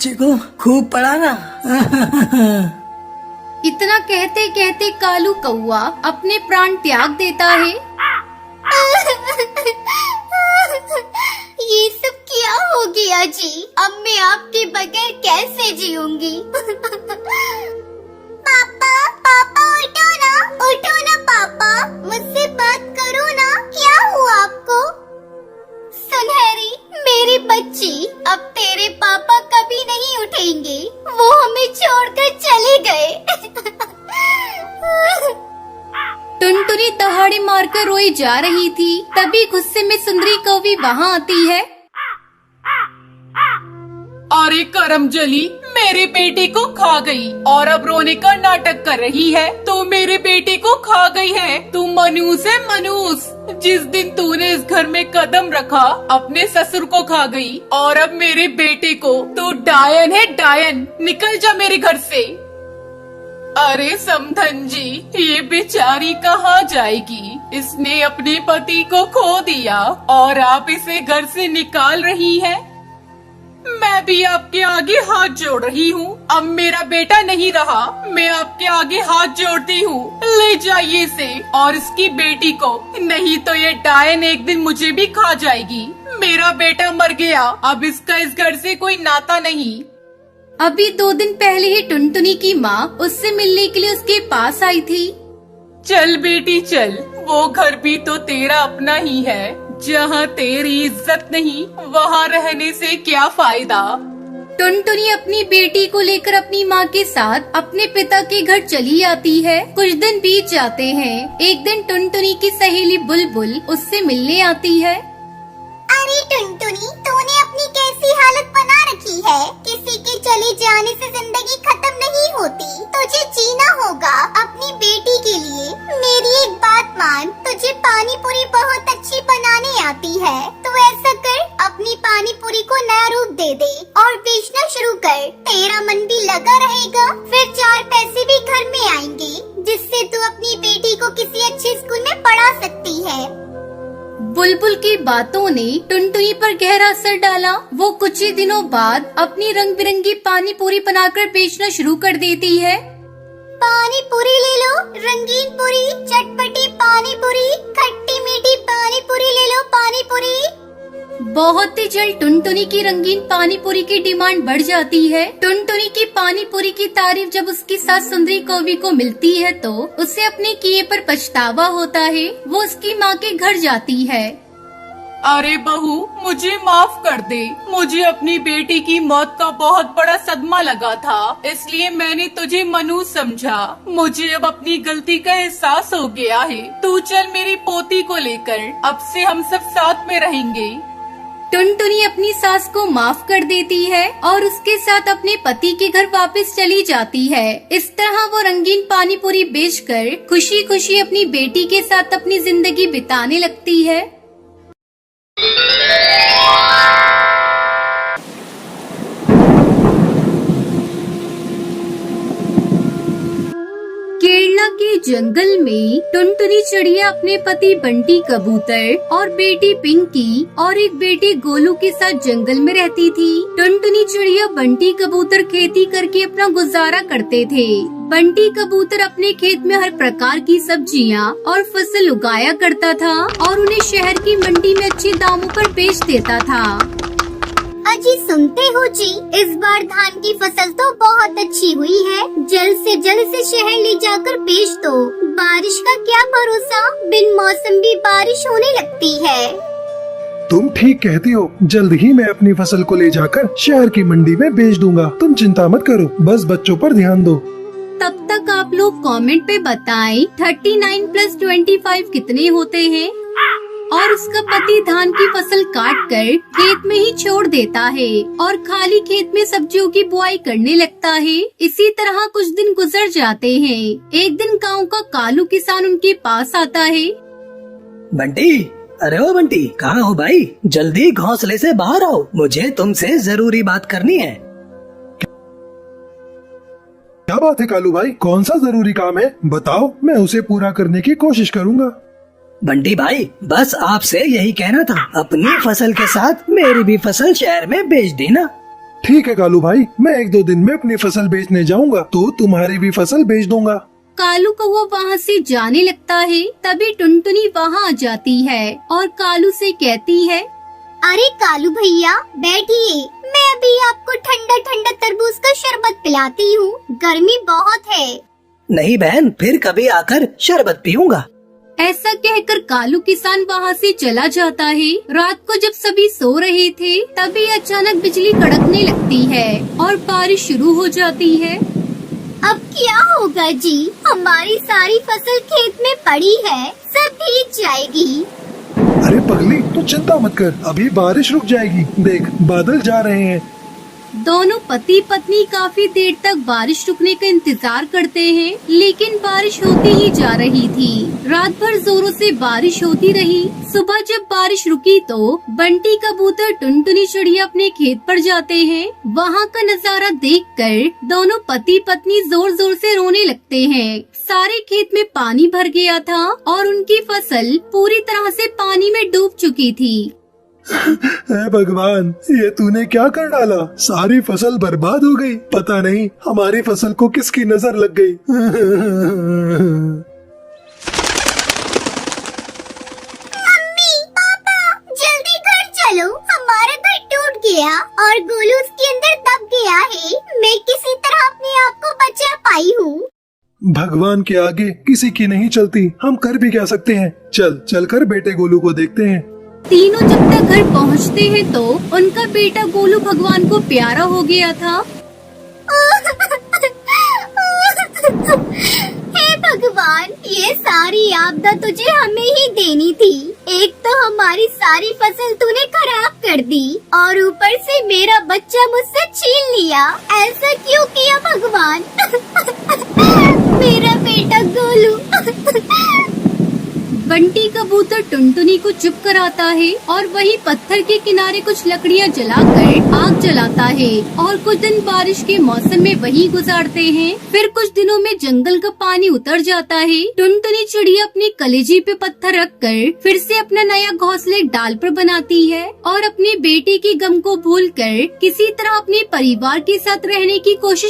बच्चे को खूब पढ़ाना। इतना कहते कहते कालू कौआ अपने प्राण त्याग देता है। ये सब क्या हो गया जी? अब मैं आपके बगैर कैसे जीऊंगी? पापा पापा उठो ना पापा, मुझसे बात करो ना। क्या हुआ आपको? सुनहरी मेरी बच्ची, अब तेरे पापा कभी नहीं उठेंगे, वो हमें छोड़कर चले गए। टुनटुनी दहाड़े मारकर रोई जा रही थी, तभी गुस्से में सुंदरी कौवी वहाँ आती है। अरे करमजली, मेरे बेटे को खा गई और अब रोने का नाटक कर रही है। तू मेरे बेटे को खा गई है। तू मनूस है मनूस। जिस दिन तूने इस घर में कदम रखा अपने ससुर को खा गई और अब मेरे बेटे को। तू डायन है डायन, निकल जा मेरे घर से। अरे समधन जी, ये बेचारी कहाँ जाएगी? इसने अपने पति को खो दिया और आप इसे घर से निकाल रही हैं। मैं भी आपके आगे हाथ जोड़ रही हूँ। अब मेरा बेटा नहीं रहा, मैं आपके आगे हाथ जोड़ती हूँ। ले जाइए इसे और इसकी बेटी को, नहीं तो ये डायन एक दिन मुझे भी खा जाएगी। मेरा बेटा मर गया, अब इसका इस घर से कोई नाता नहीं। अभी 2 दिन पहले ही टुनटुनी की माँ उससे मिलने के लिए उसके पास आई थी। चल बेटी चल, वो घर भी तो तेरा अपना ही है। जहाँ तेरी इज्जत नहीं, वहाँ रहने से क्या फायदा। टुनटुनी अपनी बेटी को लेकर अपनी माँ के साथ अपने पिता के घर चली आती है। कुछ दिन बीत जाते हैं। एक दिन टुनटुनी की सहेली बुलबुल उससे मिलने आती है। अरे टुनटुनी, तूने अपनी कैसी हालत बना रखी है? किसी के चले जाने से जिंदगी खत्म नहीं होती, तुझे जीना होगा अपनी बेटी के लिए। मेरी एक बात मान, तुझे पानी पूरी बहुत अच्छी बनाने आती है, तो ऐसा कर, अपनी पानी पूरी को नया रूप दे दे और बेचना शुरू कर। तेरा मन भी लगा रहेगा, फिर 4 पैसे भी घर में आएंगे, जिससे तू अपनी बेटी को किसी अच्छे स्कूल में पढ़ा सकती है। बुलबुल की बातों ने टुनटुनी पर गहरा असर डाला। वो कुछ ही दिनों बाद अपनी रंग बिरंगी पानी पूरी बनाकर बेचना शुरू कर देती है। पानी पूरी ले लो, रंगीन पूरी, चटपटी पानी पूरी, खट्टी मीठी पानी पूरी ले लो, पानी पूरी। बहुत ही जल्द टुनटुनी की रंगीन पानी पूरी की डिमांड बढ़ जाती है। टुनटुनी की पानी पूरी की तारीफ जब उसकी सास सुंदरी कौवी को मिलती है तो उसे अपने किए पर पछतावा होता है। वो उसकी माँ के घर जाती है। अरे बहू, मुझे माफ कर दे। मुझे अपनी बेटी की मौत का बहुत बड़ा सदमा लगा था, इसलिए मैंने तुझे मनूस समझा। मुझे अब अपनी गलती का एहसास हो गया है। तू चल मेरी पोती को लेकर, अब से हम सब साथ में रहेंगे। टुनटुनी अपनी सास को माफ कर देती है और उसके साथ अपने पति के घर वापस चली जाती है। इस तरह वो रंगीन पानी पूरी बेचकर खुशी खुशी अपनी बेटी के साथ अपनी जिंदगी बिताने लगती है। केरला के जंगल में टुनटुनी चिड़िया अपने पति बंटी कबूतर और बेटी पिंकी और एक बेटे गोलू के साथ जंगल में रहती थी। टुनटुनी चिड़िया बंटी कबूतर खेती करके अपना गुजारा करते थे। बंटी कबूतर अपने खेत में हर प्रकार की सब्जियां और फसल उगाया करता था और उन्हें शहर की मंडी में अच्छे दामों पर बेच देता था। अजी सुनते हो जी, इस बार धान की फसल तो बहुत अच्छी हुई है। जल्द से जल्द से शहर ले जाकर बेच दो। बारिश का क्या भरोसा, बिन मौसम भी बारिश होने लगती है। तुम ठीक कहती हो, जल्द ही मैं अपनी फसल को ले जाकर शहर की मंडी में बेच दूंगा। तुम चिंता मत करो, बस बच्चों पर ध्यान दो। तब तक आप लोग कमेंट पे बताएं 39 + 25 कितने होते हैं। और उसका पति धान की फसल काट कर खेत में ही छोड़ देता है और खाली खेत में सब्जियों की बुआई करने लगता है। इसी तरह कुछ दिन गुजर जाते हैं। एक दिन गांव का कालू किसान उनके पास आता है। बंटी, अरे ओ बंटी, कहाँ हो भाई? जल्दी घोंसले से बाहर आओ, मुझे तुमसे जरूरी बात करनी है। क्या बात है कालू भाई, कौन सा जरूरी काम है? बताओ, मैं उसे पूरा करने की कोशिश करूंगा। बंटी भाई, बस आपसे यही कहना था, अपनी फसल के साथ मेरी भी फसल शहर में बेच देना। ठीक है कालू भाई, मैं 1-2 दिन में अपनी फसल बेचने जाऊंगा तो तुम्हारी भी फसल बेच दूंगा। कालू कौवा वहाँ से जाने लगता है। तभी टुनटुनी वहाँ आ जाती है और कालू से कहती है, अरे कालू भैया बैठिए, मैं अभी आपको ठंडा ठंडा तरबूज का शरबत पिलाती हूँ, गर्मी बहुत है। नहीं बहन, फिर कभी आकर शरबत पीऊंगा। ऐसा कहकर कालू किसान वहाँ से चला जाता है। रात को जब सभी सो रहे थे तभी अचानक बिजली कड़कने लगती है और बारिश शुरू हो जाती है। अब क्या होगा जी, हमारी सारी फसल खेत में पड़ी है, सब भीग जाएगी। अरे पगली, तू चिंता मत कर, अभी बारिश रुक जाएगी, देख बादल जा रहे हैं। दोनों पति पत्नी काफी देर तक बारिश रुकने का इंतजार करते हैं, लेकिन बारिश होती ही जा रही थी। रात भर जोरों से बारिश होती रही। सुबह जब बारिश रुकी तो बंटी कबूतर टुनटुनी चिड़िया अपने खेत पर जाते हैं। वहाँ का नजारा देखकर दोनों पति पत्नी जोर जोर से रोने लगते हैं। सारे खेत में पानी भर गया था और उनकी फसल पूरी तरह से पानी में डूब चुकी थी। हे भगवान, ये तूने क्या कर डाला, सारी फसल बर्बाद हो गई। पता नहीं हमारी फसल को किसकी नजर लग गई। मम्मी पापा जल्दी घर चलो, हमारा घर टूट गया और गोलू उसके अंदर दब गया है। मैं किसी तरह अपने आप को बचा पाई हूँ। भगवान के आगे किसी की नहीं चलती, हम कर भी क्या सकते हैं। चल कर बेटे गोलू को देखते हैं। तीनों जब तक घर पहुँचते हैं तो उनका बेटा गोलू भगवान को प्यारा हो गया था। हे भगवान, ये सारी आपदा तुझे हमें ही देनी थी। एक तो हमारी सारी फसल तूने खराब कर दी और ऊपर से मेरा बच्चा मुझसे छीन लिया। ऐसा क्यों किया भगवान? मेरा बेटा गोलू। बंटी कबूतर टुनटुनी को चुप कराता है और वही पत्थर के किनारे कुछ लकड़ियाँ जलाकर आग जलाता है और कुछ दिन बारिश के मौसम में वही गुजारते हैं। फिर कुछ दिनों में जंगल का पानी उतर जाता है। टुनटुनी चिड़िया अपनी कलेजी पे पत्थर रखकर फिर से अपना नया घोंसला एक डाल पर बनाती है और अपनी बेटी की गम को भूलकर किसी तरह अपने परिवार के साथ रहने की कोशिश